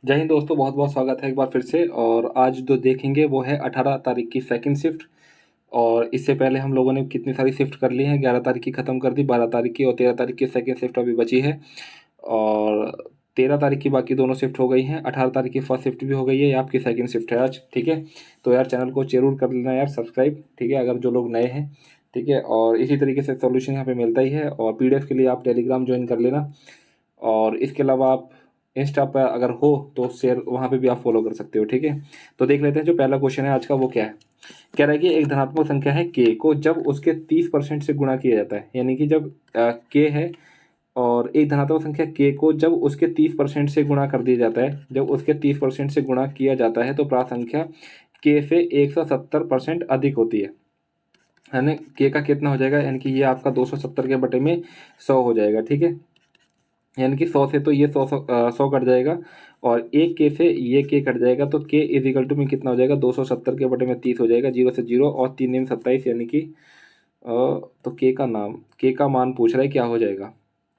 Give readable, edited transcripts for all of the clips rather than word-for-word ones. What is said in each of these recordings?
जय हिंद दोस्तों, बहुत बहुत स्वागत है एक बार फिर से। और आज जो देखेंगे वो है 18 तारीख की सेकंड शिफ्ट। और इससे पहले हम लोगों ने कितनी सारी शिफ्ट कर ली हैं। 11 तारीख की ख़त्म कर दी, 12 तारीख की और 13 तारीख की सेकंड शिफ्ट अभी बची है। और 13 तारीख की बाकी दोनों शिफ्ट हो गई हैं। 18 तारीख की फर्स्ट शिफ्ट भी हो गई है, ये आपकी सेकंड शिफ्ट है आज। ठीक है, तो यार चैनल को जरूर कर लेना यार सब्सक्राइब, ठीक है, अगर जो लोग नए हैं। ठीक है, और इसी तरीके से सोल्यूशन यहाँ पे मिलता ही है। और पीडीएफ के लिए आप टेलीग्राम ज्वाइन कर लेना। और इसके अलावा आप इंस्टा पर अगर हो तो शेयर वहाँ पे भी आप फॉलो कर सकते हो। ठीक है, तो देख लेते हैं जो पहला क्वेश्चन है आज का वो क्या है। कह रहा है कि एक धनात्मक संख्या है के को जब उसके 30% से गुणा किया जाता है, यानी कि जब के है और एक धनात्मक संख्या के को जब उसके 30% से गुणा कर दिया जाता है, जब उसके 30% से गुणा किया जाता है तो प्राप्त संख्या के से 170% अधिक होती है ना। के का कितना हो जाएगा, यानी कि ये आपका 270 के बटे में 100 हो जाएगा। ठीक है, यानी कि 100 से तो ये 100 कट जाएगा और एक के से ये के कट जाएगा, तो के इज इक्वल टू में कितना हो जाएगा, 270 के बटे में 30 हो जाएगा। 0 से 0 और 3 दिन 27, यानी कि तो के का मान पूछ रहा है क्या हो जाएगा।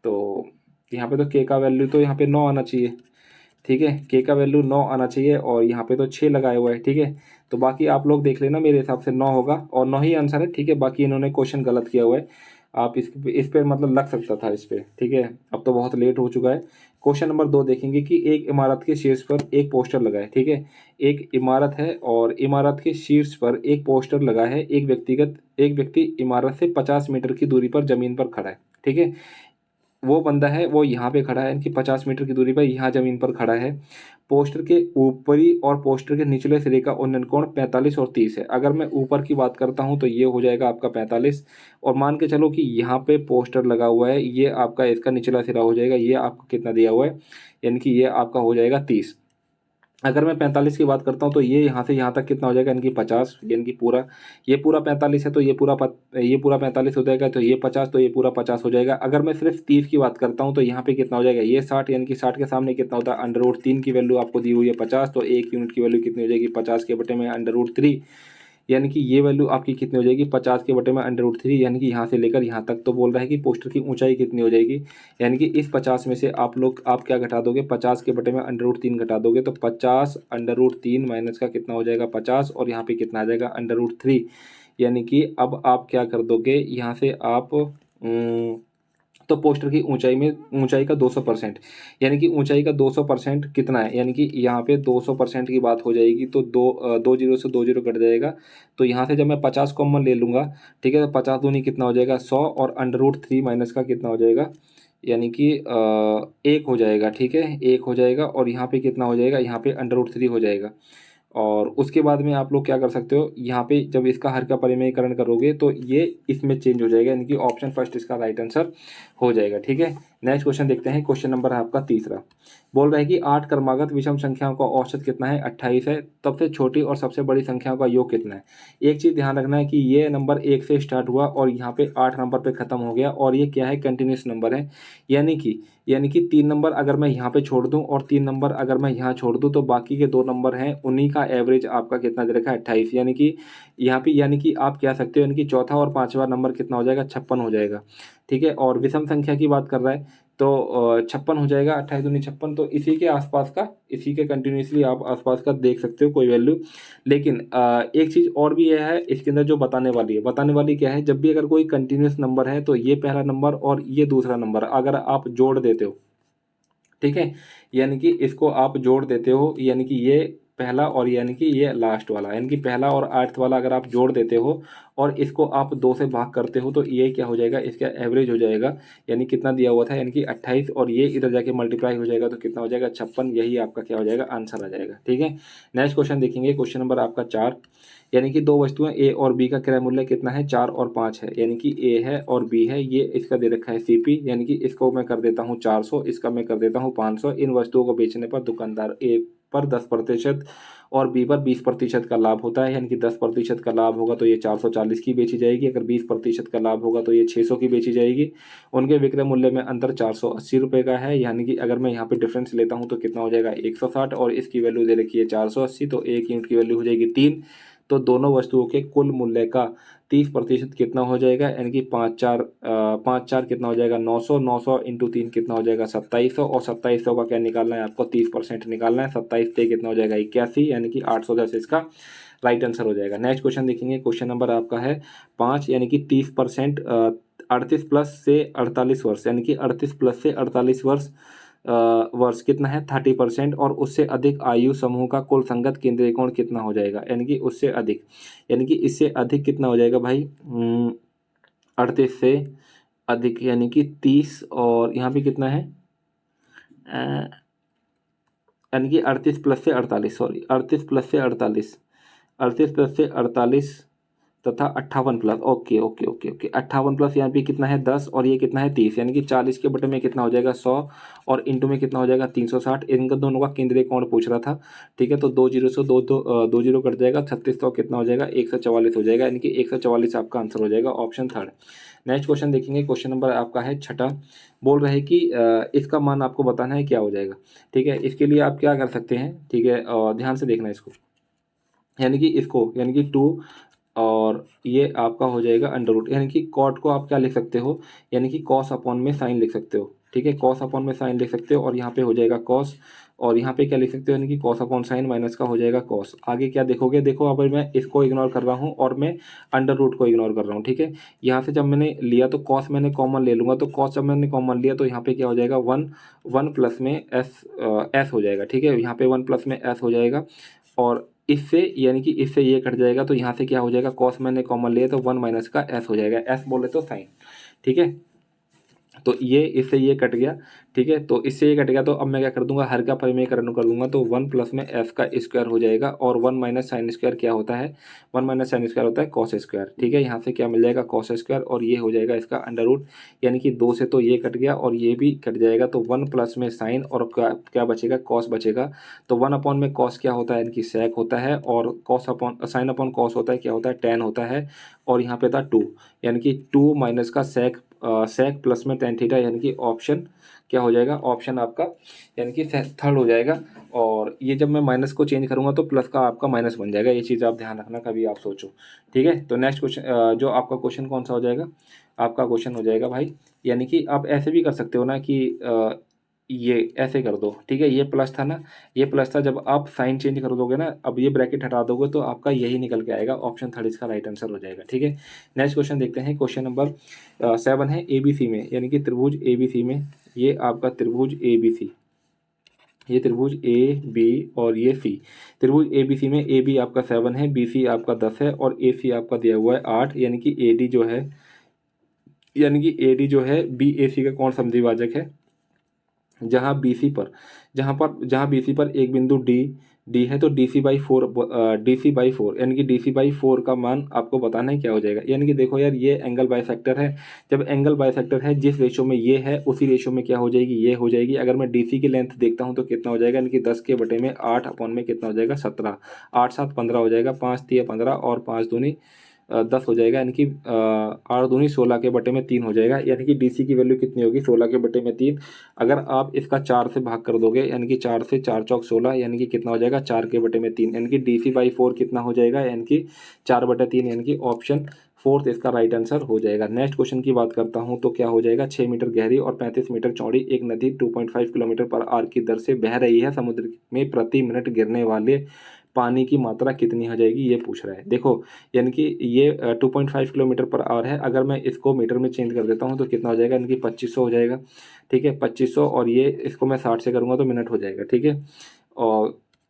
तो यहाँ पे तो के का वैल्यू तो यहाँ पे 9 आना चाहिए। ठीक है, के का वैल्यू 9 आना चाहिए और यहाँ पे तो 6 लगाया हुआ है। ठीक है, तो बाकी आप लोग देख लेना, मेरे हिसाब से 9 होगा और 9 ही आंसर है। ठीक है, बाकी इन्होंने क्वेश्चन गलत किया हुआ है। आप इस पे मतलब लग सकता था इस पे। ठीक है, अब तो बहुत लेट हो चुका है। क्वेश्चन नंबर 2 देखेंगे कि एक इमारत के शीर्ष पर एक पोस्टर लगा है। ठीक है, एक इमारत है और इमारत के शीर्ष पर एक पोस्टर लगा है। एक व्यक्ति इमारत से 50 मीटर की दूरी पर जमीन पर खड़ा है। ठीक है, वो बंदा है वो यहाँ पे खड़ा है, इनकी 50 मीटर की दूरी पर यहाँ जमीन पर खड़ा है। पोस्टर के ऊपरी और पोस्टर के निचले सिरे का उन्नयन कोण 45 और 30 है। अगर मैं ऊपर की बात करता हूँ तो ये हो जाएगा आपका 45। और मान के चलो कि यहाँ पे पोस्टर लगा हुआ है, ये आपका इसका निचला सिरा हो जाएगा, ये आपको कितना दिया हुआ है, यानी कि ये आपका हो जाएगा 30। अगर मैं 45 की बात करता हूँ तो ये यहाँ से यहाँ तक कितना हो जाएगा, यानी कि 50, यानी कि पूरा ये पूरा 45 है तो ये पूरा 45 हो जाएगा, तो ये 50 तो ये पूरा 50 हो जाएगा। अगर मैं सिर्फ 30 की बात करता हूँ तो यहाँ पे कितना हो जाएगा, ये 60, यानी कि 60 के सामने कितना होता है, अंडर रूट 3 की वैल्यू आपको दी हुई है 50, तो 1 यूनिट की वैल्यू कितनी हो जाएगी, 50 के बटे में अंडर रूट 3, यानी कि ये वैल्यू आपकी कितनी हो जाएगी, 50 के बटे में अंडर रूट 3, यानी कि यहाँ से लेकर यहाँ तक। तो बोल रहा है कि पोस्टर की ऊंचाई कितनी हो जाएगी, यानी कि इस 50 में से आप क्या घटा दोगे, 50 के बटे में अंडर रूट 3 घटा दोगे, तो 50 अंडर रूट 3 माइनस का कितना हो जाएगा 50, और यहाँ पे कितना आ जाएगा अंडर रूट 3। यानी कि अब आप क्या कर दोगे, यहाँ से आप तो पोस्टर की ऊंचाई का 200%, यानी कि ऊंचाई का 200% कितना है, यानी कि यहाँ पे 200% की बात हो जाएगी तो दो जीरो से 2 जीरो कट जाएगा। तो यहाँ से जब मैं 50 कॉमन ले लूँगा, ठीक है, तो 50 दूनी कितना हो जाएगा 100, और अंडर रूट 3 माइनस का कितना हो जाएगा, यानी कि 1 हो जाएगा। ठीक है, 1 हो जाएगा और यहाँ पे कितना हो जाएगा, यहाँ पे अंडर रूट 3 हो जाएगा। और उसके बाद में आप लोग क्या कर सकते हो, यहाँ पे जब इसका हर का परिमेयकरण करोगे तो ये इसमें चेंज हो जाएगा, यानी कि ऑप्शन फर्स्ट इसका राइट आंसर हो जाएगा। ठीक है, नेक्स्ट क्वेश्चन देखते हैं। क्वेश्चन नंबर है आपका तीसरा। बोल रहा है कि 8 क्रमागत विषम संख्याओं का औसत कितना है, 28 है। सबसे छोटी और सबसे बड़ी संख्याओं का योग कितना है। एक चीज ध्यान रखना है कि ये नंबर 1 से स्टार्ट हुआ और यहाँ पे 8 नंबर पे खत्म हो गया, और ये क्या है, कंटिन्यूस नंबर है। यानी कि 3 नंबर अगर मैं यहाँ पे छोड़ दूं और 3 नंबर अगर मैं यहाँ छोड़ दूं, तो बाकी के 2 नंबर हैं, उन्हीं का एवरेज आपका कितना दे रखा है, 28। यानी कि यहाँ पे यानी कि आप कह सकते हो, यानी कि चौथा और पांचवा नंबर कितना हो जाएगा, 56 हो जाएगा। ठीक है, और विषम संख्या की बात कर रहा है तो 56 हो जाएगा, 28 दूनी 56, तो इसी के आसपास का, इसी के कंटिन्यूसली आप आसपास का देख सकते हो कोई वैल्यू। लेकिन एक चीज और भी यह है इसके अंदर जो बताने वाली क्या है, जब भी अगर कोई कंटिन्यूस नंबर है तो ये पहला नंबर और ये दूसरा नंबर अगर आप जोड़ देते हो, ठीक है, यानी कि इसको आप जोड़ देते हो, यानी कि ये पहला और यानी कि ये लास्ट वाला, यानी कि पहला और 8th वाला अगर आप जोड़ देते हो और इसको आप 2 से भाग करते हो, तो ये क्या हो जाएगा, इसका एवरेज हो जाएगा। यानी कितना दिया हुआ था, यानी कि 28, और ये इधर जाके मल्टीप्लाई हो जाएगा तो कितना हो जाएगा 56, यही आपका क्या हो जाएगा, आंसर आ जाएगा। ठीक है, नेक्स्ट क्वेश्चन देखेंगे। क्वेश्चन नंबर आपका 4। यानी कि 2 वस्तुएं ए और बी का क्रय मूल्य कितना है, 4 और 5 है। यानी कि ए है और बी है, ये इसका दे रखा है सीपी, यानी कि इसको मैं कर देता हूँ 400, इसका मैं कर देता हूँ 500। इन वस्तुओं को बेचने पर दुकानदार ए पर 10% और बी पर 20% का लाभ होता है। यानी कि 10% का लाभ होगा तो ये 440 की बेची जाएगी, अगर 20% का लाभ होगा तो ये 600 की बेची जाएगी। उनके विक्रय मूल्य में अंतर 480 रुपये का है। यानी कि अगर मैं यहाँ पे डिफरेंस लेता हूँ तो कितना हो जाएगा 160, और इसकी वैल्यू दे रखी है 480, तो 1 यूनिट की वैल्यू हो जाएगी 3। तो दोनों वस्तुओं के कुल मूल्य का 30% कितना हो जाएगा, यानी कि 5 4 कितना हो जाएगा 900, 900 इंटू 3 कितना हो जाएगा 2700, और 2700 का क्या निकालना है आपको 30% निकालना है। 27 से कितना हो जाएगा 81, यानी कि 810 इसका राइट आंसर हो जाएगा। नेक्स्ट क्वेश्चन देखेंगे, क्वेश्चन नंबर आपका है 5, यानी कि 30% 38 प्लस से 48 वर्ष, यानी कि 38 प्लस से 48 वर्ष कितना है 30%, और उससे अधिक आयु समूह का कुल संगत केंद्रीय कोण कितना हो जाएगा, यानी कि उससे अधिक, यानी कि इससे अधिक कितना हो जाएगा भाई 38 से अधिक, यानी कि 30, और यहाँ पे कितना है यानी कि 38 प्लस से 48, सॉरी 38 प्लस से 48, 38 प्लस से 48 तथा 58 plus, okay okay okay okay 58 plus यहाँ पे कितना है 10, और ये कितना है 30, यानी कि 40 के बटे में कितना हो जाएगा 100, और इंटू में कितना हो जाएगा 360। इनका दोनों का केंद्रीय कोण पूछ रहा था, ठीक है। तो 2 जीरो से 2 जीरो कट जाएगा, 3600 कितना हो जाएगा 144 हो जाएगा, यानी कि 144 आपका आंसर हो जाएगा, ऑप्शन थर्ड। नेक्स्ट क्वेश्चन देखेंगे, क्वेश्चन नंबर आपका है छठा, बोल रहे कि इसका मान आपको बताना है क्या हो जाएगा, ठीक है। इसके लिए आप क्या कर सकते हैं, ठीक है, ध्यान से देखना इसको, यानी कि इसको, यानी कि 2, और ये आपका हो जाएगा अंडर रूट, यानी कि कॉट को आप क्या लिख सकते हो, यानी कि कॉस अपॉन में साइन लिख सकते हो, ठीक है। कॉस अपॉन में साइन लिख सकते हो, और यहाँ पे हो जाएगा कॉस, और यहाँ पे क्या लिख सकते हो, यानी कि कॉस अपॉन साइन माइनस का हो जाएगा कॉस। आगे क्या देखोगे, देखो अब मैं इसको इग्नोर कर रहा हूँ और मैं अंडर रूट को इग्नोर कर रहा हूँ, ठीक है। यहाँ से जब मैंने लिया तो कॉस मैंने कॉमन ले लूँगा, तो कॉस जब मैंने कॉमन लिया तो यहाँ पे क्या हो जाएगा 1 प्लस में एस हो जाएगा, ठीक है। यहाँ पे 1 प्लस में एस हो जाएगा, और इससे, यानी कि इससे ये कट जाएगा, तो यहाँ से क्या हो जाएगा कॉस मैंने कॉमन लिया तो 1 माइनस का एस हो जाएगा, एस बोले तो साइन, ठीक है। तो ये इससे ये कट गया, ठीक है। तो इससे ये कट गया, तो अब मैं क्या कर दूंगा, हर का परिमेयकरण कर दूंगा, तो 1 प्लस में एफ का स्क्वायर हो जाएगा, और 1 माइनस साइन स्क्वायर क्या होता है, 1 माइनस साइन स्क्वायर होता है कॉस स्क्वायर, ठीक है। यहाँ से क्या मिल जाएगा कॉस स्क्वायर, और ये हो जाएगा इसका अंडर रूट, यानी कि 2 से तो ये कट गया और ये भी कट जाएगा, तो 1 प्लस में साइन, और क्या बचेगा कॉस बचेगा। तो 1 अपॉन में कॉस क्या होता है, यानी कि सेक होता है, और cos upon sine upon cos होता है क्या होता है टेन होता है, और यहाँ पे था 2, यानी कि 2 माइनस का सेक प्लस में टेन थीटा, यानी कि ऑप्शन क्या हो जाएगा, ऑप्शन आपका यानी कि थर्ड हो जाएगा। और ये जब मैं माइनस को चेंज करूंगा तो प्लस का आपका माइनस बन जाएगा, ये चीज़ आप ध्यान रखना कभी आप सोचो, ठीक है। तो नेक्स्ट क्वेश्चन, जो आपका क्वेश्चन कौन सा हो जाएगा, आपका क्वेश्चन हो जाएगा भाई, यानी कि आप ऐसे भी कर सकते हो ना कि ये ऐसे कर दो, ठीक है। ये प्लस था ना, ये प्लस था, जब आप साइन चेंज कर दोगे ना, अब ये ब्रैकेट हटा दोगे तो आपका यही निकल के आएगा, ऑप्शन थर्ड इसका राइट आंसर हो जाएगा, ठीक है। नेक्स्ट क्वेश्चन देखते हैं, क्वेश्चन नंबर 7 है ABC में, यानी कि त्रिभुज ABC में, ये आपका त्रिभुज ABC, ये त्रिभुज AB और ये C, त्रिभुज ABC में AB आपका 7 है, BC आपका 10 है, और AC आपका दिया हुआ है 8, यानी कि AD जो है, यानी कि AD जो है BAC का कौन समद्विभाजक है, जहाँ BC पर एक बिंदु डी है, तो DC/4 यानी कि DC/4 का मान आपको बताना है क्या हो जाएगा। यानी कि देखो यार, ये एंगल बाइसेक्टर है, जब एंगल बाइसेक्टर है जिस रेशो में ये है उसी रेशो में क्या हो जाएगी, ये हो जाएगी। अगर मैं DC की लेंथ देखता हूँ तो कितना हो जाएगा, यानी कि 10 के बटे में 8 अपॉन में कितना हो जाएगा 17, 8 7 15 हो जाएगा, 5 3 15, और 5 दूनी 10 हो जाएगा, यानी कि 8 दूनी 16 के बटे में 3 हो जाएगा, यानी कि DC की वैल्यू कितनी होगी 16 के बटे में 3। अगर आप इसका 4 से भाग कर दोगे, यानी कि 4 से 4 चौक 16, यानी कि कितना हो जाएगा 4 के बटे में 3, यानी कि DC/4 कितना हो जाएगा, यानी कि 4/3, यानी कि ऑप्शन फोर्थ इसका राइट आंसर हो जाएगा। नेक्स्ट क्वेश्चन की बात करता हूं तो क्या हो जाएगा, 6 मीटर गहरी और 35 मीटर चौड़ी एक नदी 2.5 किलोमीटर पर आवर की दर से बह रही है, समुद्र में प्रति मिनट गिरने वाले पानी की मात्रा कितनी हो जाएगी, ये पूछ रहा है। देखो, यानी कि ये 2.5 किलोमीटर पर आवर है, अगर मैं इसको मीटर में चेंज कर देता हूँ तो कितना हो जाएगा, यानी कि 2500 हो जाएगा, ठीक है 2500, और ये इसको मैं 60 से करूँगा तो मिनट हो जाएगा, ठीक है।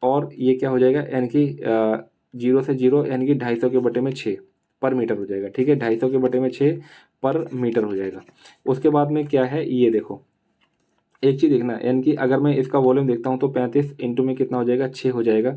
और ये क्या हो जाएगा, यानी कि 0 से 0, यानी कि 250 के बटे में 6 पर मीटर हो जाएगा, ठीक है 250 के बटे में 6 पर मीटर हो जाएगा। उसके बाद में क्या है, ये देखो एक चीज़ देखना, यानी कि अगर मैं इसका वॉल्यूम देखता हूँ तो 35 इंटू में कितना हो जाएगा 6 हो जाएगा,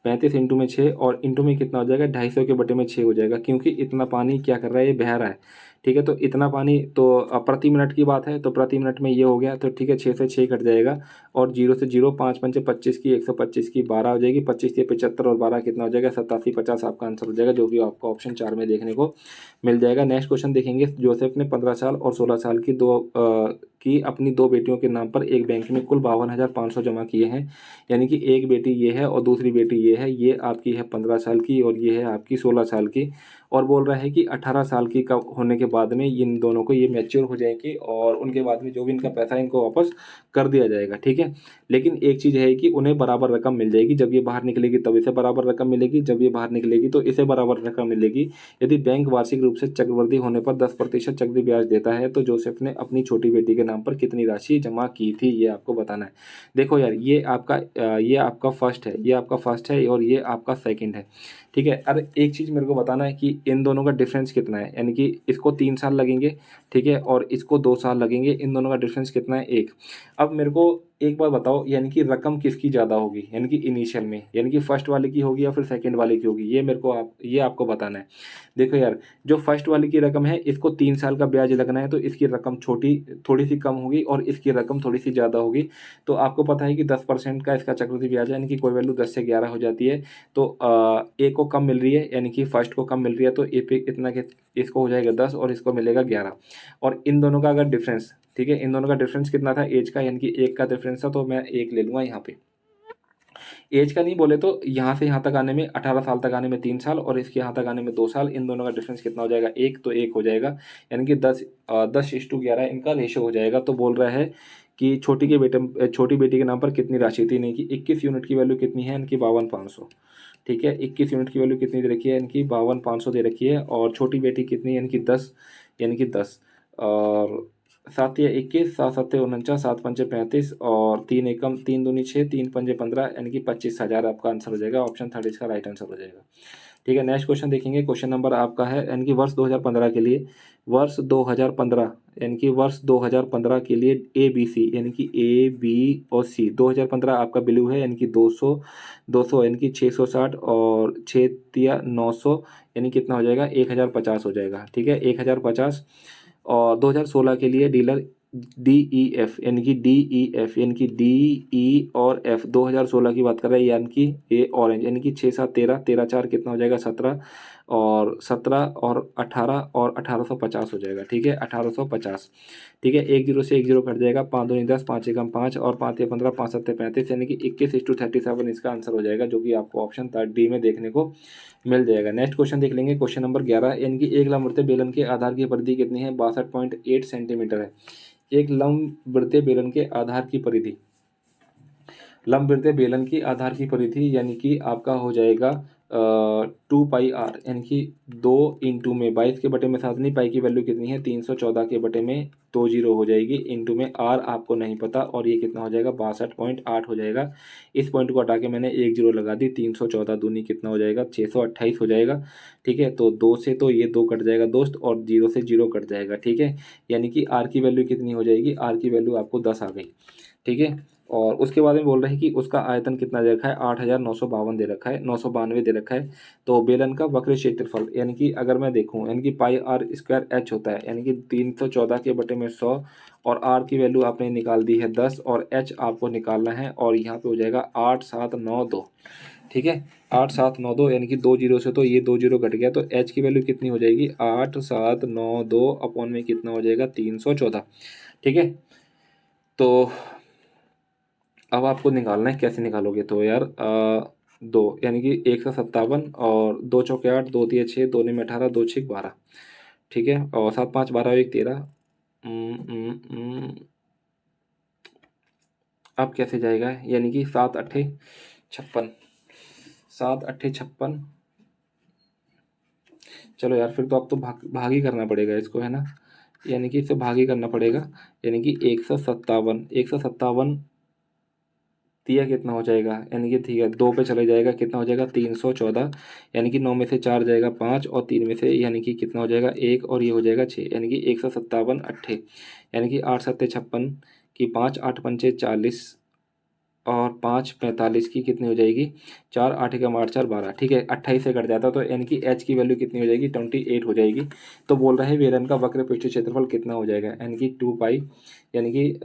35 इंटू में 6, और इंटू में कितना हो जाएगा 250 के बटे में 6 हो जाएगा, क्योंकि इतना पानी क्या कर रहा है, ये बह रहा है, ठीक है। तो इतना पानी तो प्रति मिनट की बात है, तो प्रति मिनट में ये हो गया, तो ठीक है 6 से 6 कट जाएगा और 0 से 0, 5 पंचे 25 की 125 की 12 हो जाएगी, 25 से 75 और 12 कितना हो जाएगा 87, 50 आपका आंसर हो जाएगा, जो कि आपको ऑप्शन 4 में देखने को मिल जाएगा। नेक्स्ट क्वेश्चन देखेंगे। जोसेफ ने 15 साल और 16 साल की अपनी दो बेटियों के नाम पर एक बैंक में कुल 52,500 जमा किए हैं। यानी कि एक बेटी ये है और दूसरी बेटी ये है। ये आपकी है 15 साल की और ये है आपकी 16 साल की। और बोल रहा है कि 18 साल की का होने के बाद में इन दोनों को ये मैच्योर हो जाएगी और उनके बाद में जो भी इनका पैसा है इनको वापस कर दिया जाएगा। ठीक है। लेकिन एक चीज़ है कि उन्हें बराबर रकम मिल जाएगी। जब ये बाहर निकलेगी तब इसे बराबर रकम मिलेगी, जब ये बाहर निकलेगी तो इसे बराबर रकम मिलेगी। यदि बैंक वार्षिक रूप से चक्रवृद्धि होने पर 10% चक्रवृद्धि ब्याज देता है तो जोसेफ ने अपनी छोटी बेटी के नाम पर कितनी राशि जमा की थी, ये आपको बताना है। देखो यार, ये आपका फर्स्ट है, ये आपका फर्स्ट है और ये आपका सेकंड है। ठीक है। अरे एक चीज़ मेरे को बताना है कि इन दोनों का डिफरेंस कितना है। यानी कि इसको 3 साल लगेंगे, ठीक है, और इसको 2 साल लगेंगे। इन दोनों का डिफरेंस कितना है, 1। अब मेरे को एक बार बताओ, यानी कि रकम किसकी ज़्यादा होगी, यानी कि इनिशियल में, यानी कि फर्स्ट वाले की होगी या फिर सेकंड वाले की होगी, ये आपको बताना है। देखो यार, जो फर्स्ट वाले की रकम है इसको 3 साल का ब्याज लगना है, तो इसकी रकम थोड़ी सी कम होगी और इसकी रकम थोड़ी सी ज़्यादा होगी। तो आपको पता है कि 10% का इसका चक्रवृद्धि ब्याज है, यानी कि कोई वैल्यू 10 से 11 हो जाती है। तो ए को कम मिल रही है, यानी कि फर्स्ट को कम मिल रही है, तो ए पे इतना के इसको हो जाएगा 10 और इसको मिलेगा 11। और इन दोनों का अगर डिफरेंस, ठीक है, इन दोनों का डिफरेंस कितना था एज का, यानी कि 1 का डिफरेंस था, तो मैं 1 ले लूँगा यहाँ पे। एज का नहीं बोले तो यहाँ से यहाँ तक आने में 18 साल तक आने में 3 साल और इसके यहाँ तक आने में 2 साल। इन दोनों का डिफरेंस कितना हो जाएगा, 1, तो 1 हो जाएगा। यानी कि 10:11 इनका रेशो हो जाएगा। तो बोल रहा है कि छोटी बेटी के नाम पर कितनी राशि थी, नहीं कि 21 यूनिट की वैल्यू कितनी है, इनकी 52,500। ठीक है, 21 यूनिट की वैल्यू कितनी दे रखी है, इनकी 52,500 दे रखी है। और छोटी बेटी कितनी है, इनकी 10, यानी कि 10। और 7 या 21, 7 सत्ते 49, 7 पंचे 35 और 3 एकम 3 दूनी 6, 3 पंजे 15, यानी कि 25,000 आपका आंसर हो जाएगा। ऑप्शन 3 इसका राइट आंसर हो जाएगा। ठीक है। नेक्स्ट क्वेश्चन देखेंगे। क्वेश्चन नंबर आपका है, यानी कि वर्ष 2015 के लिए, वर्ष 2015 यानी कि वर्ष 2015 के लिए ए बी सी, यानी कि ए बी और सी। 2015 आपका बिल्यू है, यानी कि 200 यानी कि 660 और 6 तिया 900, यानी कितना हो जाएगा 1050 हो जाएगा। ठीक है, 1050। और 2016 के लिए डीलर डी ई एफ, यानी कि डी ई एफ, यानी कि डी ई और एफ 2016 की बात कर रहे हैं, यानी कि ए ऑरेंज, यानी कि 6 7 13, 13 4 कितना हो जाएगा 17 और 17 और 18 और 1850 हो जाएगा। ठीक है, 1850। ठीक है, 1 0 से 1 0 कट जाएगा, 5 दूनी 10, 5 एकम 5 और 5 या 15, 5 7 35, यानी कि 21:37 इसका आंसर हो जाएगा, जो कि आपको ऑप्शन डी में देखने को मिल जाएगा। नेक्स्ट क्वेश्चन देख लेंगे। क्वेश्चन नंबर 11, यानी कि एक लंबवृत्तीय बेलन के आधार की परिधि कितनी है, 62.8 सेंटीमीटर है। एक लंबवृत्तीय बेलन के आधार की परिधि, लंबवृत्तीय बेलन की आधार की परिधि यानी कि आपका हो जाएगा 2πr, यानी कि 2 × में 22 के बटे में 7 नहीं, पाई की वैल्यू कितनी है 314 के बटे में 2 जीरो हो जाएगी, इंटू में आर आपको नहीं पता और ये कितना हो जाएगा 62.8 हो जाएगा। इस पॉइंट को हटा के मैंने 1 जीरो लगा दी, 314 दूनी कितना हो जाएगा 628 हो जाएगा। ठीक है, तो 2 से तो ये 2 कट जाएगा दोस्त और 0 से 0 कट जाएगा। ठीक है, यानी कि आर की वैल्यू कितनी हो जाएगी, आर की वैल्यू आपको 10 आ गई। ठीक है, और उसके बाद में बोल रहे हैं कि उसका आयतन कितना दे रखा है, 8,952 दे रखा है, 992 दे रखा है। तो बेलन का वक्र क्षेत्रफल, यानी कि अगर मैं देखूं, यानी कि पाई आर स्क्वायर एच होता है, यानी कि 314 के बटे में 100 और आर की वैल्यू आपने निकाल दी है 10 और एच आपको निकालना है और यहाँ पे हो जाएगा 8792। ठीक है, 8792, यानी कि 2 जीरो से तो ये 2 जीरो घट गया, तो एच की वैल्यू कितनी हो जाएगी 8792 अपॉन में कितना हो जाएगा 314। ठीक है, तो अब आपको निकालना है, कैसे निकालोगे, तो यार 2 यानी कि 157 और 2 चौके 8, 2 तिया 6, 2 में 18, 2 6 12। ठीक है, और 7 5 12 1 13। अब कैसे जाएगा, यानी कि 7 8 56, 7 8 56। चलो यार, फिर तो अब तो भाग ही करना पड़ेगा इसको, है ना, यानी कि इसे भाग ही करना पड़ेगा। यानी कि 157 तिया कितना हो जाएगा, यानी कि ठीक है 2 पे चले जाएगा, कितना हो जाएगा 314, यानी कि 9 में से 4 जाएगा 5 और 3 में से यानी कि कितना हो जाएगा 1 और ये हो जाएगा 6, यानी कि 157 अट्ठे, यानी कि 8 7 56 की 5 8 पंचे 40 और 5:45 की कितनी हो जाएगी, 4 8 एकम 8 4 12, ठीक है 28 से कट जाता है तो यानी कि एच की वैल्यू कितनी हो जाएगी, 28 हो जाएगी। तो बोल रहा है बेलन का वक्र पृष्ठीय क्षेत्रफल कितना हो जाएगा, यानी कि 2 पाई, यानी कि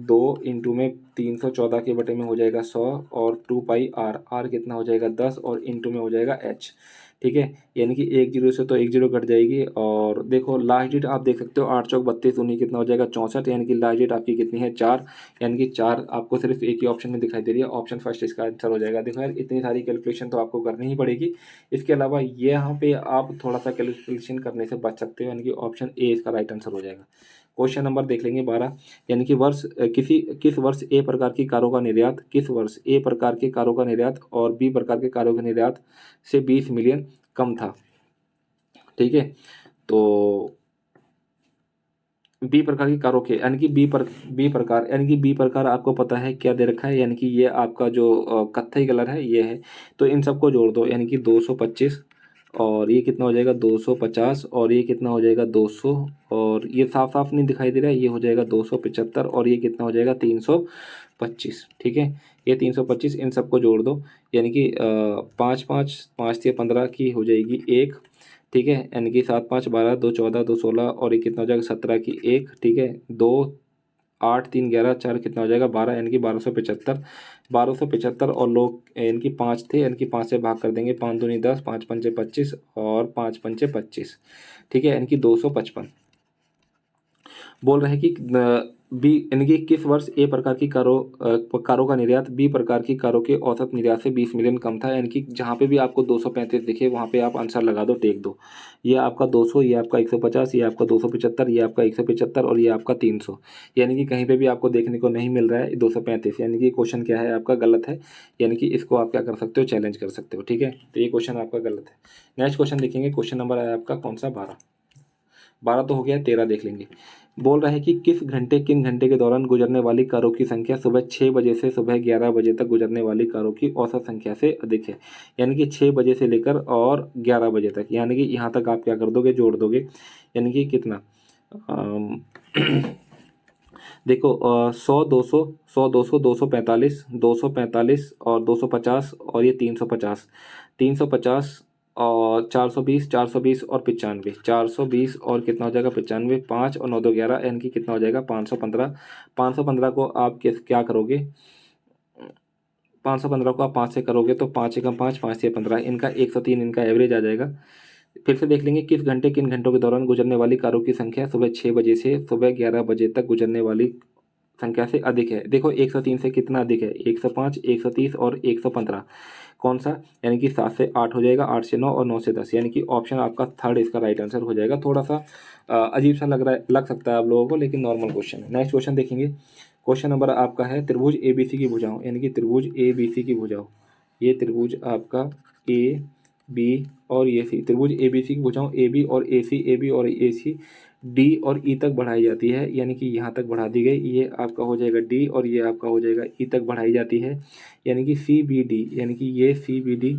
2 में 314 के बटे में हो जाएगा 100, और 2 पाई आर कितना हो जाएगा 10, और इंटू में हो जाएगा एच, ठीक है। यानी कि एक जीरो से तो एक जीरो कट जाएगी, और देखो लास्ट डेट आप देख सकते हो 8 चौक 32 उन्हीं कितना हो जाएगा 64, यानी कि लास्ट डेट आपकी कितनी है 4, यानी कि 4 आपको सिर्फ एक ही ऑप्शन में दिखाई दे रही है, ऑप्शन फर्स्ट इसका आंसर हो जाएगा। देखो यार इतनी सारी कैलकुलेशन तो आपको करनी ही पड़ेगी। इसके अलावा यहाँ पे आप थोड़ा सा कैलकुलेशन करने से बच सकते हो, यानी कि ऑप्शन ए इसका राइट आंसर हो जाएगा। क्वेश्चन नंबर देख लेंगे 12, यानी कि किस वर्ष ए प्रकार की कारों का निर्यात, किस वर्ष ए प्रकार के कारों का निर्यात और बी प्रकार के कारों के निर्यात से 20 मिलियन कम था, ठीक है। तो बी प्रकार की कारों के, यानी कि बी प्रकार, यानी कि बी प्रकार आपको पता है क्या दे रखा है, यानी कि ये आपका जो कत्थई कलर है ये है, तो इन सबको जोड़ दो, यानी कि 225, और ये कितना हो जाएगा 250, और ये कितना हो जाएगा 200, और ये साफ साफ नहीं दिखाई दे रहा है, ये हो जाएगा 275, और ये कितना हो जाएगा 325, ठीक है। ये 325 इन सबको जोड़ दो, यानी कि 5 5 5 से 15 की हो जाएगी एक, ठीक है, यानी कि 7 5 12 2 14 2 16, और ये कितना हो जाएगा 17 की एक, ठीक है, 2 8 3 11 4 कितना हो जाएगा 12, यानी कि 1275, और लोग इनकी 5 थे, यानी कि 5 से भाग कर देंगे, 5 दूनी 10, 5 पंचे 25, और 5 पंचे 25, ठीक है, यानी कि 255। बोल रहे हैं कि बी, यानी कि किस वर्ष ए प्रकार की कारों का निर्यात बी प्रकार की कारों के औसत निर्यात से 20 मिलियन कम था, यानी कि जहाँ पे भी आपको 235 दिखे वहाँ पे आप आंसर लगा दो, टेक दो। ये आपका 200, ये आपका 150, ये आपका 275, ये आपका 175, और ये आपका 300, यानी कि कहीं पे भी आपको देखने को नहीं मिल रहा है 235, यानी कि क्वेश्चन क्या है आपका गलत है, यानी कि इसको आप क्या कर सकते हो, चैलेंज कर सकते हो, ठीक है। तो ये क्वेश्चन आपका गलत है। नेक्स्ट क्वेश्चन देखेंगे, क्वेश्चन नंबर है आपका कौन सा, 12, 12 तो हो गया, 13 देख लेंगे। बोल रहा है कि किन घंटे के दौरान गुजरने वाली कारों की संख्या सुबह 6 बजे से सुबह 11 बजे तक गुजरने वाली कारों की औसत संख्या से अधिक है, यानी कि 6 बजे से लेकर और 11 बजे तक, यानी कि यहाँ तक आप क्या कर दोगे, जोड़ दोगे, यानी कि कितना, देखो 100 200 100 200 245 और 250, और ये 350, 350 और 420 420 और 95, 420 और कितना हो जाएगा 95, 5 और 9 2 11, यानी कि कितना हो जाएगा 515। 515 को आप क्या करोगे, 515 को आप 5 से करोगे तो 5 एकम 5 5 से 15, इनका 103 इनका एवरेज आ जाएगा। फिर से देख लेंगे, किन घंटों के दौरान गुजरने वाली कारों की संख्या सुबह 6 बजे से सुबह 11 बजे तक गुजरने वाली संख्या से अधिक है। देखो 103 से कितना अधिक है, 105 130 और 115, कौन सा, यानी कि 7 से 8 हो जाएगा, 8 से 9 और 9 से 10, यानी कि ऑप्शन आपका थर्ड इसका राइट आंसर हो जाएगा। थोड़ा सा अजीब सा लग सकता है आप लोगों को, लेकिन नॉर्मल क्वेश्चन है। नेक्स्ट क्वेश्चन देखेंगे, क्वेश्चन नंबर आपका है त्रिभुज ए बी सी की भुजाओं, यानी कि त्रिभुज ए बी सी की भुजाओं, ये त्रिभुज आपका ए बी और ये सी, त्रिभुज ए बी सी की भुजाओं ए बी और ए बी और ए सी डी और ई तक बढ़ाई जाती है, यानी कि यहाँ तक बढ़ा दी गई, ये आपका हो जाएगा डी और ये आपका हो जाएगा ई तक बढ़ाई जाती है, यानी कि सी बी डी, यानी कि ये C B D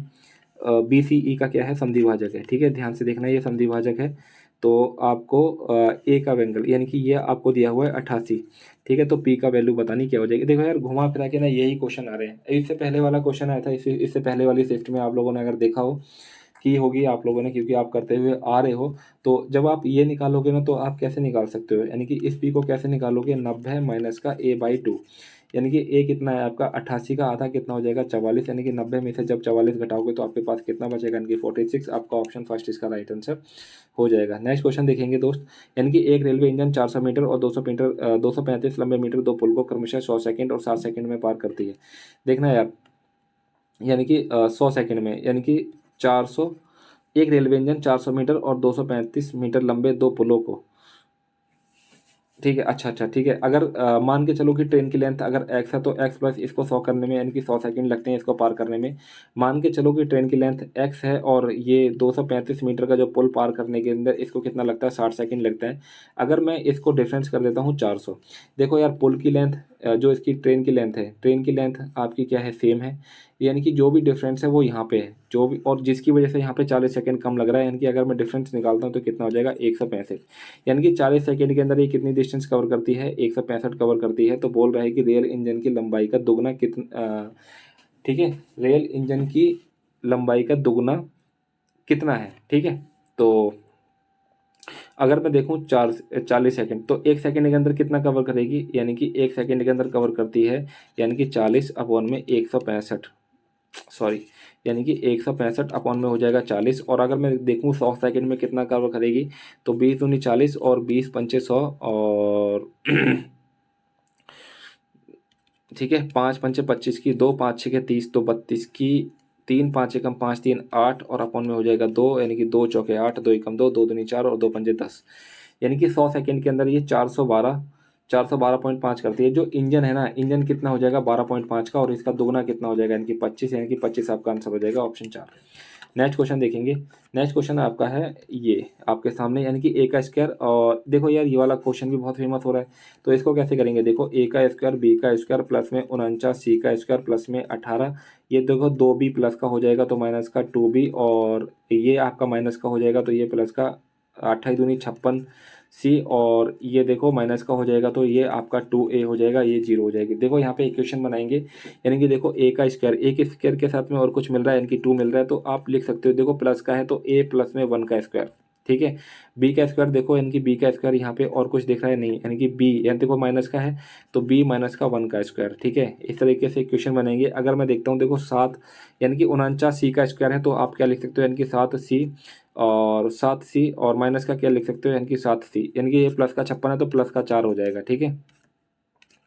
B C E का क्या है, समद्विभाजक है, ठीक है, ध्यान से देखना ये समद्विभाजक है। तो आपको ए का एंगल, यानी कि ये आपको दिया हुआ है 88, ठीक है, तो पी का वैल्यू बतानी क्या हो जाएगी। देखो यार घुमा फिरा के ना यही क्वेश्चन आ रहे हैं, इससे पहले वाला क्वेश्चन आया था, इससे पहले वाली शिफ्ट में आप लोगों ने अगर देखा हो की होगी आप लोगों ने, क्योंकि आप करते हुए आ रहे हो, तो जब आप ये निकालोगे ना तो आप कैसे निकाल सकते हो, यानी कि इस पी को कैसे निकालोगे, 90 माइनस का a/2, यानी कि ए कितना है आपका 88 का आधा कितना हो जाएगा 44, यानी कि 90 में से जब 44 घटाओगे तो आपके पास कितना बचेगा, यानी कि 46, आपका ऑप्शन फर्स्ट इसका राइट आंसर हो जाएगा। नेक्स्ट क्वेश्चन देखेंगे दोस्त, यानी कि एक रेलवे इंजन 400 मीटर और 235 लंबे मीटर दो पुल को क्रमशः 100 सेकंड और 7 सेकंड में पार करती है। देखना यार, यानी कि 100 सेकंड में, यानी कि 400, एक रेलवे इंजन 400 मीटर और 235 मीटर लंबे दो पुलों को, ठीक है, अच्छा ठीक है, अगर मान के चलो कि ट्रेन की लेंथ अगर x है तो x प्लस इसको 100 करने में, यानी कि 100 सेकंड लगते हैं इसको पार करने में। मान के चलो कि ट्रेन की लेंथ x है और ये 235 मीटर का जो पुल पार करने के अंदर इसको कितना लगता है, 60 सेकंड लगता है। अगर मैं इसको डिफरेंस कर देता हूँ 400, देखो यार पुल की लेंथ जो इसकी ट्रेन की लेंथ है, ट्रेन की लेंथ आपकी क्या है, सेम है, यानी कि जो भी डिफरेंस है वो यहाँ पे है, जो भी, और जिसकी वजह से यहाँ पे 40 सेकंड कम लग रहा है, यानी कि अगर मैं डिफरेंस निकालता हूँ तो कितना हो जाएगा 165, यानी कि 40 सेकंड के अंदर ये कितनी डिस्टेंस कवर करती है, 165 कवर करती है। तो बोल रहा है कि रेल इंजन की लंबाई का दुगना कितना, ठीक है, रेल इंजन की लंबाई का दुगना कितना है, ठीक है। तो अगर मैं देखूं 40 सेकंड, तो 1 सेकंड के अंदर कितना कवर करेगी, यानी कि 1 सेकंड के अंदर कवर करती है, यानी कि 40 अपॉन में 165, सॉरी, यानी कि 165 अपॉन में हो जाएगा 40। और अगर मैं देखूं 100 सेकंड में कितना कवर करेगी, तो 20 दूनी 40 और 20 पंचे 100 और ठीक है, 5 पंचे 25 की, 2 5 6 के 30, तो 32 की, 3 5 एकम 5 3 8 और अपॉन में हो जाएगा 2, यानी कि 2 चौके 8, 2 एकम 2, 2 दूनी 4 और 2 पंजे 10, यानी कि 100 सेकंड के अंदर ये 412.5 करती है। जो इंजन है ना, इंजन कितना हो जाएगा 12.5 का, और इसका दुगना कितना हो जाएगा, यानी कि 25, यानी कि 25 आपका आंसर हो जाएगा ऑप्शन 4। नेक्स्ट क्वेश्चन देखेंगे। नेक्स्ट क्वेश्चन आपका है ये आपके सामने, यानी कि ए का स्क्वायर, और देखो यार ये वाला क्वेश्चन भी बहुत फेमस हो रहा है, तो इसको कैसे करेंगे, देखो ए का स्क्वायर बी का स्क्वायर प्लस में 49 सी का स्क्वायर प्लस में 18, ये देखो 2b प्लस का हो जाएगा तो माइनस का 2b, और ये आपका माइनस का हो जाएगा तो ये प्लस का 28 दूनी 56 सी, और ये देखो माइनस का हो जाएगा तो ये आपका 2a हो जाएगा, ये 0 हो जाएगी। देखो यहाँ पे इक्वेशन बनाएंगे, यानी कि देखो ए का स्क्वायर, ए के स्क्वायर के साथ में और कुछ मिल रहा है, यानी कि 2 मिल रहा है, तो आप लिख सकते हो, देखो प्लस का है तो a प्लस में 1 का स्क्वायर, ठीक है। बी का स्क्वायर देखो, यानी कि बी का स्क्वायर यहाँ पे और कुछ दिख रहा है नहीं, यानी कि बी, यानी देखो माइनस का है तो बी माइनस का 1 का स्क्वायर, ठीक है। इस तरीके से इक्वेशन बनेंगे। अगर मैं देखता हूँ देखो 7, यानी कि 49 सी का स्क्वायर है, तो आप क्या लिख सकते हो, यानी कि 7 सी, और 7 सी और माइनस का क्या लिख सकते हो, यानी कि 7 सी, यानी कि ये प्लस का 56 है तो प्लस का 4 हो जाएगा, ठीक है,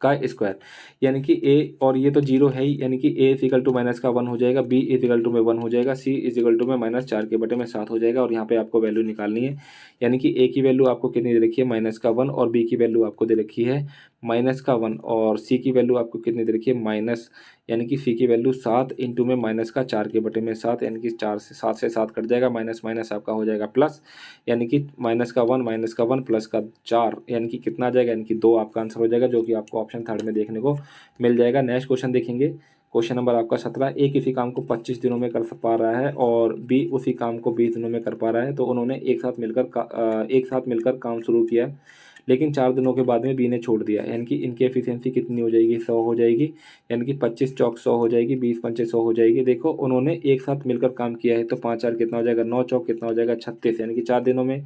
का स्क्वायर, यानी कि ए, और ये तो 0 है ही, यानी कि ए इजिकल टू माइनस का 1 हो जाएगा, बी इजिकल टू में 1 हो जाएगा, सी इजिकल टू में -4 के बटे में 7 हो जाएगा, और यहाँ पे आपको वैल्यू निकालनी है, यानी कि ए की वैल्यू आपको कितनी दे रखी है, -1, और बी की वैल्यू आपको दे रखी है -1, और सी की वैल्यू आपको कितनी दे रखी है माइनस, यानी कि सी की वैल्यू 7 इंटू में -4 के बटे में 7, यानी कि 4 से 7 से 7 कट जाएगा, माइनस माइनस आपका हो जाएगा प्लस, यानी कि -1 प्लस का 4, यानी कि कितना आ जाएगा, यानी कि 2 आपका आंसर हो जाएगा, जो कि आपको ऑप्शन थर्ड में देखने को मिल जाएगा। नेक्स्ट क्वेश्चन देखेंगे, क्वेश्चन नंबर आपका 17, ए किसी काम को 25 दिनों में कर पा रहा है और बी उसी काम को 20 दिनों में कर पा रहा है, तो उन्होंने एक साथ मिलकर काम शुरू किया, लेकिन 4 दिनों के बाद में बी ने छोड़ दिया, यानी कि इनकी एफिशिएंसी कितनी हो जाएगी, 100 हो जाएगी, यानी कि 25 चौक 100 हो जाएगी, 20 पंचे 100 हो जाएगी। देखो उन्होंने एक साथ मिलकर काम किया है, तो 5 4 कितना हो जाएगा, 9 चौक कितना हो जाएगा 36, यानी कि 4 दिनों में,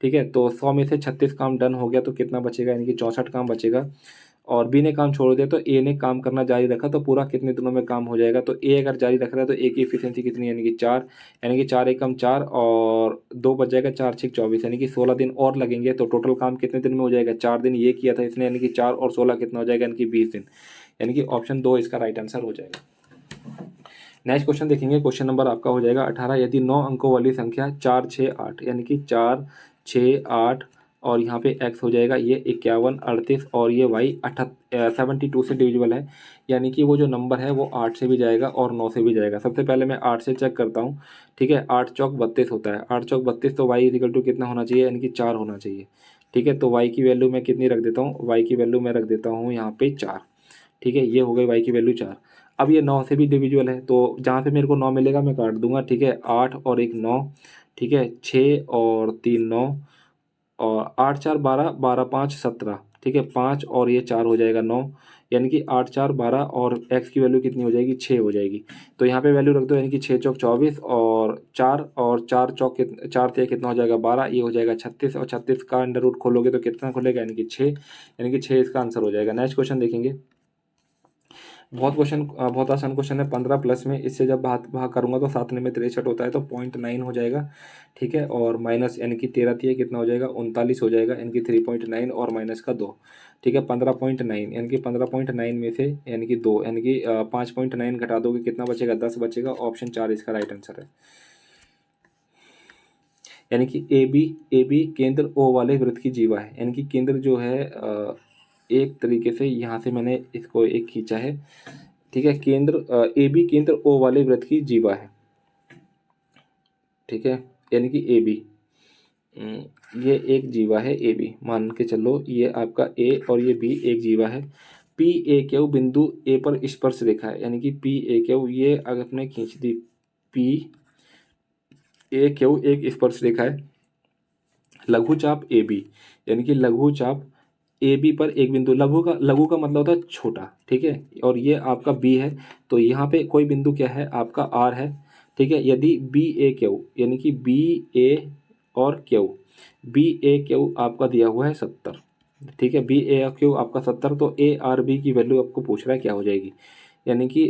ठीक है। तो 100 में से 36 काम डन हो गया, तो कितना बचेगा, यानी कि 64 काम बचेगा, और बी ने काम छोड़ दिया तो ए ने काम करना जारी रखा, तो पूरा कितने दिनों में काम हो जाएगा, तो ए अगर जारी रख रहा है तो ए की एफिशिएंसी कितनी, यानी कि 4, यानी कि 4 एकम 4 और 2 बच जाएगा, 4 6 24, यानी कि 16 दिन और लगेंगे, तो टोटल काम कितने दिन में हो जाएगा, 4 दिन ये किया था इसने, यानी कि 4 और 16 कितना हो जाएगा, यानी कि 20 दिन, यानी कि ऑप्शन 2 इसका राइट आंसर हो जाएगा। नेक्स्ट क्वेश्चन देखेंगे, क्वेश्चन नंबर आपका हो जाएगा 18, यदि 9 अंकों वाली संख्या 4 6 8, यानी कि 4 6 8 और यहाँ पे x हो जाएगा ये 51 38 और ये y 72 से डिविजिबल है, यानी कि वो जो नंबर है वो 8 से भी जाएगा और 9 से भी जाएगा। सबसे पहले मैं 8 से चेक करता हूँ, ठीक है, 8 चौक 32 होता है, 8 चौक 32, तो y इजिकल टू कितना होना चाहिए, यानी कि 4 होना चाहिए, ठीक है। तो y की वैल्यू मैं कितनी रख देता हूँ, y की वैल्यू मैं रख देता हूँ यहाँ पे 4, ठीक है, ये हो गई y की वैल्यू 4। अब ये 9 से भी डिविजुअल है, तो जहाँ पे मेरे को 9 मिलेगा मैं काट दूंगा, ठीक है, 8 और एक 9, ठीक है, 6 और 3 9, और 8 4 12, 12 5 17, ठीक है, 5 और ये 4 हो जाएगा 9, यानी कि 8 4 12 और x की वैल्यू कितनी हो जाएगी, 6 हो जाएगी। तो यहाँ पे वैल्यू रख दो, यानी कि 6 चौक 24 और 4 चौक 4 से कितना हो जाएगा 12, ये हो जाएगा 36, और 36 का अंडर रूट खोलोगे तो कितना खुलेगा, यानी कि 6, यानी कि 6 इसका आंसर हो जाएगा। नेक्स्ट क्वेश्चन देखेंगे, बहुत आसान क्वेश्चन है, 15 प्लस में इससे जब भाग भाग करूंगा तो 7 में 63 होता है, तो 0.9 हो जाएगा, ठीक है, और माइनस यानी कि 13 थी कितना हो जाएगा 39 हो जाएगा, यानी कि 3.9 और माइनस का 2, ठीक है, 15.9, यानी कि 15.9 में से यानी कि 2, यानी कि 5.9 घटा दोगे कितना बचेगा, 10 बचेगा, ऑप्शन 4 इसका राइट आंसर है। यानी कि ए बी केंद्र ओ वाले वृत्त की जीवा है, यानी कि केंद्र जो है एक तरीके से यहाँ से मैंने इसको एक खींचा है, ठीक है, केंद्र ए बी केंद्र ओ वाले वृत्त की जीवा है, ठीक है, यानी कि ए बी, ये एक जीवा है ए बी, मान के चलो ये आपका ए और ये बी एक जीवा है, पी ए क्यू बिंदु ए पर स्पर्श रेखा है, यानी कि पी ए क्यू ये अगर आपने खींच दी, पी ए क्यू एक स्पर्श रेखा है, लघु चाप ए बी, यानी कि लघु चाप ए बी पर एक बिंदु, लघु का मतलब होता है छोटा, ठीक है, और ये आपका बी है, तो यहाँ पे कोई बिंदु क्या है आपका आर है, ठीक है। यदि बी ए क्यू, यानी कि बी ए और क्यू, बी ए क्यू आपका दिया हुआ है 70, ठीक है, बी ए क्यू आपका 70, तो ए आर बी की वैल्यू आपको पूछ रहा है क्या हो जाएगी, यानी कि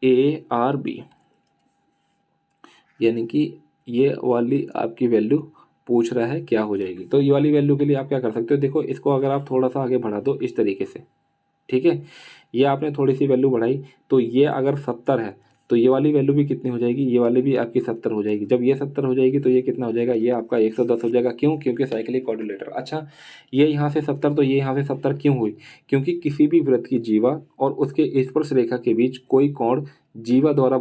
ए आर बी, यानी कि ये वाली आपकी वैल्यू पूछ रहा है क्या हो जाएगी। तो ये वाली वैल्यू के लिए आप क्या कर सकते हो, देखो इसको अगर आप थोड़ा सा आगे बढ़ा दो इस तरीके से, ठीक है, ये आपने थोड़ी सी वैल्यू बढ़ाई, तो ये अगर 70 है तो ये वाली वैल्यू भी कितनी हो जाएगी, ये वाली भी आपकी 70 हो जाएगी। जब ये 70 हो जाएगी तो ये कितना हो जाएगा, ये आपका 110 हो जाएगा। क्यों? क्योंकि साइक्लिक क्वाड्रिलेटर। अच्छा, ये यहाँ से 70 तो ये यहाँ से 70 क्यों हुई, क्योंकि किसी भी वृत्त की जीवा और उसके स्पर्श रेखा के बीच कोई कोण जीवा द्वारा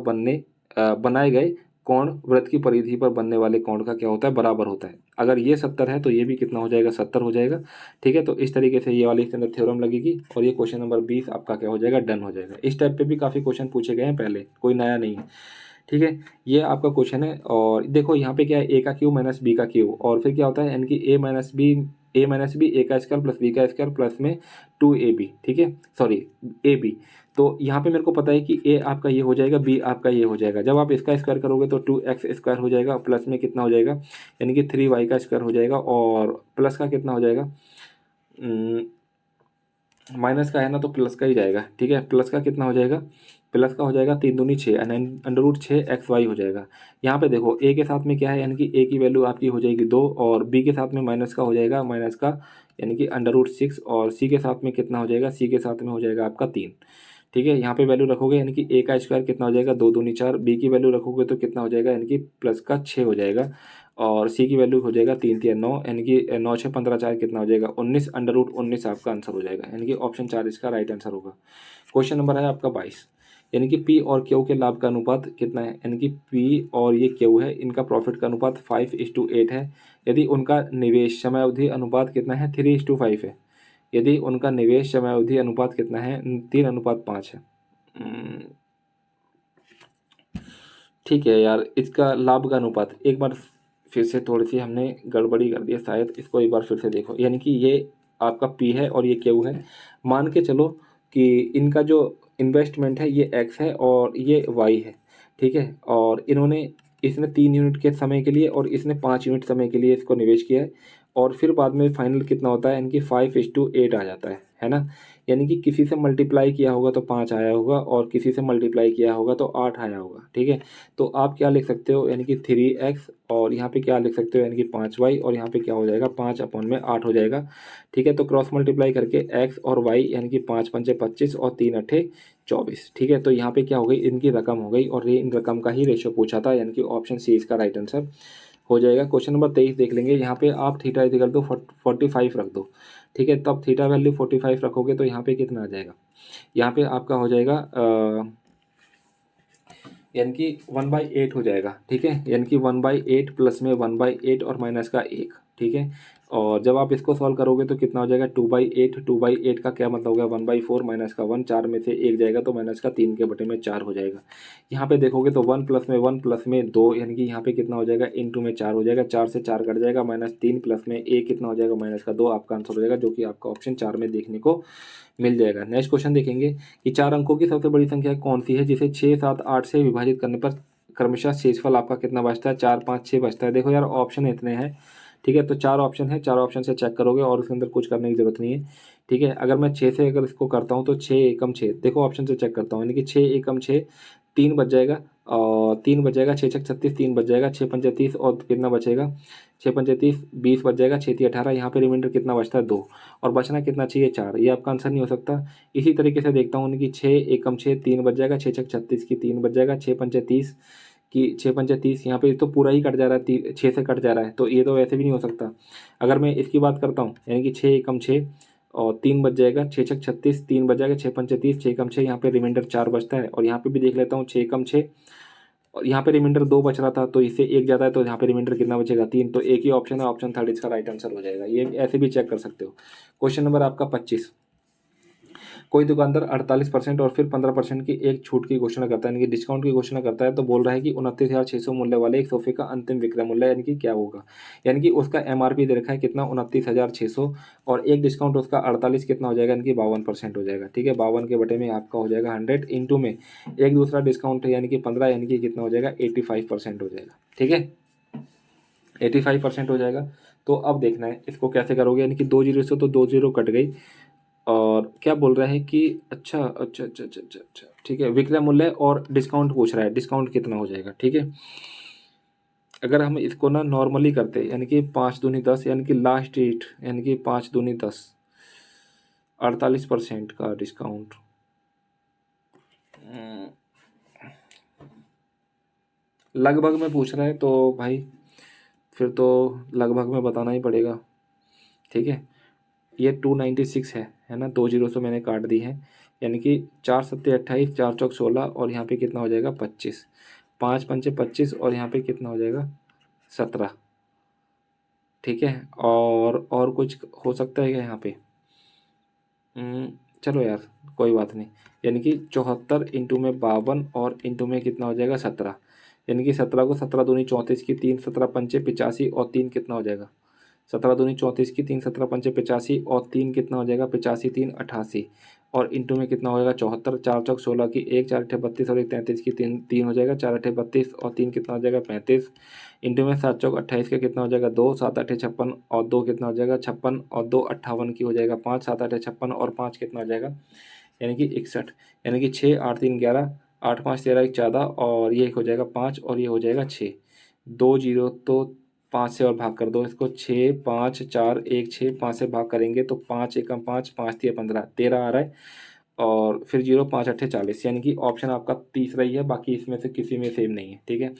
बनाए गए कोण वृत्त की परिधि पर बनने वाले कोण का क्या होता है, बराबर होता है। अगर ये 70 है तो ये भी कितना हो जाएगा, 70 हो जाएगा, ठीक है। तो इस तरीके से ये वाली इसके अंदर थ्योरम लगेगी और ये क्वेश्चन नंबर 20 आपका क्या हो जाएगा, डन हो जाएगा। इस टाइप पे भी काफ़ी क्वेश्चन पूछे गए हैं पहले, कोई नया नहीं है, ठीक है। ये आपका क्वेश्चन है और देखो यहाँ पे क्या है, ए का क्यू माइनस बी का क्यू, और फिर क्या होता है यानी कि ए माइनस बी ए का स्क्वायर प्लस बी का स्क्वायर प्लस में 2ab, ठीक है, सॉरी ए बी। तो यहाँ पे मेरे को पता है कि ए आपका ये हो जाएगा, बी आपका ये हो जाएगा। जब आप इसका स्क्वायर करोगे तो 2x स्क्वायर हो जाएगा, प्लस में कितना हो जाएगा, यानी कि 3y का स्क्वायर हो जाएगा, और प्लस का कितना हो जाएगा, माइनस का है ना तो प्लस का ही जाएगा, ठीक है। प्लस का कितना हो जाएगा, प्लस का हो जाएगा 3 दूनी 6 √6xy हो जाएगा। यहाँ पे देखो ए के साथ में क्या है, यानी कि ए की वैल्यू आपकी हो जाएगी 2, और बी के साथ में माइनस का हो जाएगा, माइनस का यानी कि √6, और सी के साथ में कितना हो जाएगा, सी के साथ में हो जाएगा आपका 3, ठीक है। यहाँ पे वैल्यू रखोगे यानी कि ए का स्क्वायर कितना हो जाएगा, 2 दूनी 4, बी की वैल्यू रखोगे तो कितना हो जाएगा, यानी कि प्लस का 6 हो जाएगा, और सी की वैल्यू हो जाएगा 3 3 9, यानी कि 9 6 15 4 कितना हो जाएगा, 19 √19 आपका आंसर हो जाएगा, यानी कि ऑप्शन 4 इसका राइट आंसर होगा। क्वेश्चन नंबर है आपका 22, यानी कि पी और क्यू के लाभ का अनुपात कितना है, यानी कि पी और ये क्यू है, इनका प्रॉफिट का अनुपात 5:8 है। यदि उनका निवेश समयावधि अनुपात कितना है, 3:5 है। यदि उनका निवेश समयावधि अनुपात कितना है, 3:5 है। ठीक है यार, इसका लाभ का अनुपात एक बार फिर से थोड़ी सी हमने गड़बड़ी कर दी है शायद, इसको एक बार फिर से देखो। यानी कि ये आपका पी है और ये क्यू है, मान के चलो कि इनका जो इन्वेस्टमेंट है ये एक्स है और ये वाई है, ठीक है, और इसने 3 यूनिट के समय के लिए और इसने 5 यूनिट समय के लिए इसको निवेश किया है, और फिर बाद में फाइनल कितना होता है, इनकी 5:8 आ जाता है ना। यानी कि किसी से मल्टीप्लाई किया होगा तो 5 आया होगा, और किसी से मल्टीप्लाई किया होगा तो 8 आया होगा, ठीक है। तो आप क्या लिख सकते हो, यानी कि 3x, और यहाँ पे क्या लिख सकते हो, यानी कि 5y, और यहाँ पे क्या हो जाएगा, 5/8 हो जाएगा, ठीक है। तो क्रॉस मल्टीप्लाई करके x और y, यानी कि 5 पंचे 25 और 3 अट्ठे 24, ठीक है। तो यहाँ पे क्या हो गई, इनकी रकम हो गई, और ये इन रकम का ही रेशियो पूछा था, यानी कि ऑप्शन सी इसका राइट आंसर हो जाएगा। क्वेश्चन नंबर 23 देख लेंगे। यहाँ पे आप थीटा इक्वल टू 45 रख दो, ठीक है। तब थीटा वैल्यू 45 रखोगे तो यहाँ पे कितना आ जाएगा, यहाँ पे आपका हो जाएगा यानी कि 1/8 हो जाएगा, ठीक है, यानी कि 1/8 प्लस में 1/8 और माइनस का 1, ठीक है। और जब आप इसको सॉल्व करोगे तो कितना हो जाएगा, 2/8 का क्या मतलब हो गया, 1/4 माइनस का 1, 4 में से 1 जाएगा तो माइनस का 3 के बटे में 4 हो जाएगा। यहाँ पे देखोगे तो 1 प्लस में 1 प्लस में 2, यानी कि यहाँ पे कितना हो जाएगा, इंटू में 4 हो जाएगा, 4 से 4 कट जाएगा, -3 प्लस में 1 कितना हो जाएगा, माइनस का 2 आपका आंसर हो जाएगा, जो कि आपका ऑप्शन 4 में देखने को मिल जाएगा। नेक्स्ट क्वेश्चन देखेंगे कि 4 अंकों की सबसे बड़ी संख्या कौन सी है जिसे 6 7 8 से विभाजित करने पर क्रमशः शेषफल आपका कितना बचता है, 4 5 6 बचता है। देखो यार ऑप्शन इतने हैं, ठीक है, तो 4 ऑप्शन है, 4 ऑप्शन से चेक करोगे और उसके अंदर कुछ करने की जरूरत नहीं है, ठीक है। अगर मैं 6 से अगर इसको करता हूँ तो 6 एकम 6, देखो ऑप्शन से चेक करता हूँ, यानी कि 6 एकम 6 3 बच जाएगा, और 3 बच जाएगा, 6 6 36 3 बच जाएगा, 6 पंचे 30 और कितना बचेगा, 6 पंचे 30 20 बच जाएगा, 6 3 18, यहाँ पे रिमाइंडर कितना बचता है 2, और बचना कितना चाहिए 4, ये आपका आंसर नहीं हो सकता। इसी तरीके से देखता हूँ कि 6 एकम 6 3 बच जाएगा, 6 6 36 की 3 बच जाएगा, 6 पंचे 30 कि 6 पंचे 30, यहाँ पे तो पूरा ही कट जा रहा है, 6 से कट जा रहा है, तो ये तो वैसे भी नहीं हो सकता। अगर मैं इसकी बात करता हूँ, यानी कि 6 एकम 6 और 3 बच जाएगा, 6 6 36 3 बच जाएगा, 6 पंचे 30 6 एकम 6, यहाँ पे रिमाइंडर 4 बचता है, और यहाँ पे भी देख लेता हूँ 6 एकम 6, और यहाँ पे रिमाइंडर 2 बच रहा था, तो इससे 1 जाता है, तो यहाँ पे रिमाइंडर कितना बचेगा 3, तो एक ही ऑप्शन है, ऑप्शन 3 इसका राइट आंसर हो जाएगा। ये ऐसे भी चेक कर सकते हो। क्वेश्चन नंबर आपका 25, कोई दुकानदार 48% और फिर 15% की एक छूट की घोषणा करता है, यानी कि डिस्काउंट की घोषणा करता है, तो बोल रहा है कि 29,600 मूल्य वाले एक सोफे का अंतिम विक्रय मूल्य यानी कि क्या होगा। यानी कि उसका MRP दे रखा है कितना, 29,600, और एक डिस्काउंट उसका 48 कितना हो जाएगा, यानी कि 52% हो जाएगा। ठीक है, 52 के बटे में आपका हो जाएगा 100 इंटू में एक दूसरा डिस्काउंट है यानी कि 15, यानी कि कितना हो जाएगा 85% हो जाएगा। ठीक है, 85% हो जाएगा। तो अब देखना है इसको कैसे करोगे, यानी कि 2 जीरो से तो 2 जीरो कट गई, और क्या बोल रहा है कि अच्छा अच्छा अच्छा अच्छा अच्छा अच्छा, ठीक है, विक्रय मूल्य और डिस्काउंट पूछ रहा है, डिस्काउंट कितना हो जाएगा। ठीक है, अगर हम इसको ना नॉर्मली करते यानी कि 5 दूनी 10, यानी कि लास्ट डेट यानी कि 5 दूनी 10, 48% का डिस्काउंट, लगभग में पूछ रहा है तो भाई फिर तो लगभग में बताना ही पड़ेगा। ठीक है, ये 296 है ना, 2 जीरो से मैंने काट दी है, यानी कि 4 सत्ते 28, 4 चौक 16, और यहाँ पे कितना हो जाएगा 25, 5 पंचे 25, और यहाँ पे कितना हो जाएगा 17। ठीक है, और कुछ हो सकता है क्या यहाँ पे, चलो यार कोई बात नहीं, यानी कि 74 इंटू में 52 और इंटू में कितना हो जाएगा 17, यानी कि 17 को 17 दूनी 34 की 3, 17 पंचे 85, और 3 कितना हो जाएगा 17 दूनी 34 की 3, 17 पंचे 85, और 3 कितना हो जाएगा 85, 3 88, और इंटू में कितना हो जाएगा 74, 4 चौक 16 की 1, 4 अठे 32, और 1 33 की 3, 3 हो जाएगा 4 अठे 32, और 3 कितना हो जाएगा 35, इंटू में 7 चौक 28 का कितना हो जाएगा 2, 7 अठे 56, और 2 कितना हो जाएगा 56, और 2 58 की हो जाएगा 5, 7 अठे 56, और 5 कितना हो जाएगा यानी कि 61, यानी कि 6, 8 3 11, 8 5 13 1 14, और ये हो जाएगा 5, और ये हो जाएगा 6, 2 जीरो तो 5 से और भाग कर दो इसको, 6 5 4 1 6, 5 से भाग करेंगे तो 5 एकम 5, 5 तिया 15, 13 आ रहा है, और फिर जीरो 5 अट्ठे 40, यानी कि ऑप्शन आपका तीसरा ही है, बाकी इसमें से किसी में सेम नहीं है। ठीक है,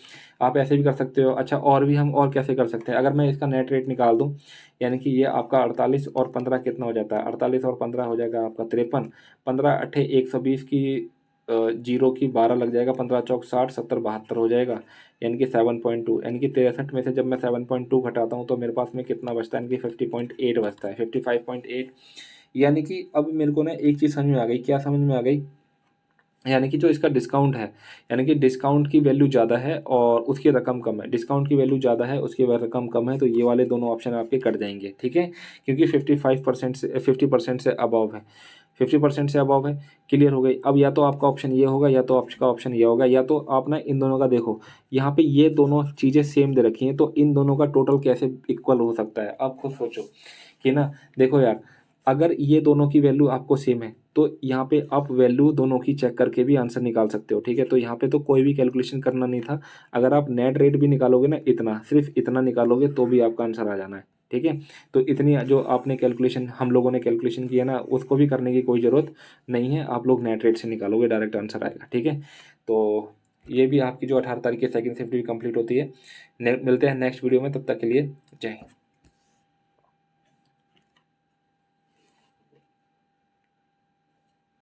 आप ऐसे भी कर सकते हो। अच्छा, और भी हम और कैसे कर सकते हैं, अगर मैं इसका नेट रेट निकाल दूं, यानी कि ये आपका 48 और 15 कितना हो जाता है, 48 और 15 हो जाएगा आपका 53, 15 अट्ठे 120 की जीरो की 12 लग जाएगा, 15 चौक 60, 70 72 हो जाएगा, यानी कि 7.2, यानी कि 63 में से जब मैं 7.2 घटाता हूँ तो मेरे पास में कितना बचता है, यानी कि 50.8 बचता है, 55.8। यानी कि अब मेरे को ना एक चीज़ समझ में आ गई, क्या समझ में आ गई, यानी कि जो इसका डिस्काउंट है, यानी कि डिस्काउंट की वैल्यू ज़्यादा है और उसकी रकम कम है, डिस्काउंट की वैल्यू ज़्यादा है उसकी रकम कम है, तो ये वाले दोनों ऑप्शन आपके कट जाएंगे। ठीक है, क्योंकि 55% से 50% से अबव है, 50% से अबव है। क्लियर हो गई। अब या तो आपका ऑप्शन ये होगा या तो आपका ऑप्शन ये होगा, या तो आप ना इन दोनों का देखो, यहाँ पे ये दोनों चीज़ें सेम दे रखी हैं, तो इन दोनों का टोटल कैसे इक्वल हो सकता है, आप खुद सोचो कि ना। देखो यार, अगर ये दोनों की वैल्यू आपको सेम है तो यहाँ पे आप वैल्यू दोनों की चेक करके भी आंसर निकाल सकते हो। ठीक है, तो यहाँ पे तो कोई भी कैलकुलेशन करना नहीं था, अगर आप नेट रेट भी निकालोगे ना, इतना सिर्फ इतना निकालोगे तो भी आपका आंसर आ जाना है। ठीक है, तो इतनी जो आपने कैलकुलेशन, हम लोगों ने कैलकुलेशन किया ना, उसको भी करने की कोई ज़रूरत नहीं है, आप लोग नेट रेट से निकालोगे डायरेक्ट आंसर आएगा। ठीक है, तो ये भी आपकी जो 18 तारीख की सेकंड शिफ्ट भी कंप्लीट होती है। मिलते हैं नेक्स्ट वीडियो में, तब तक के लिए जय हिंद।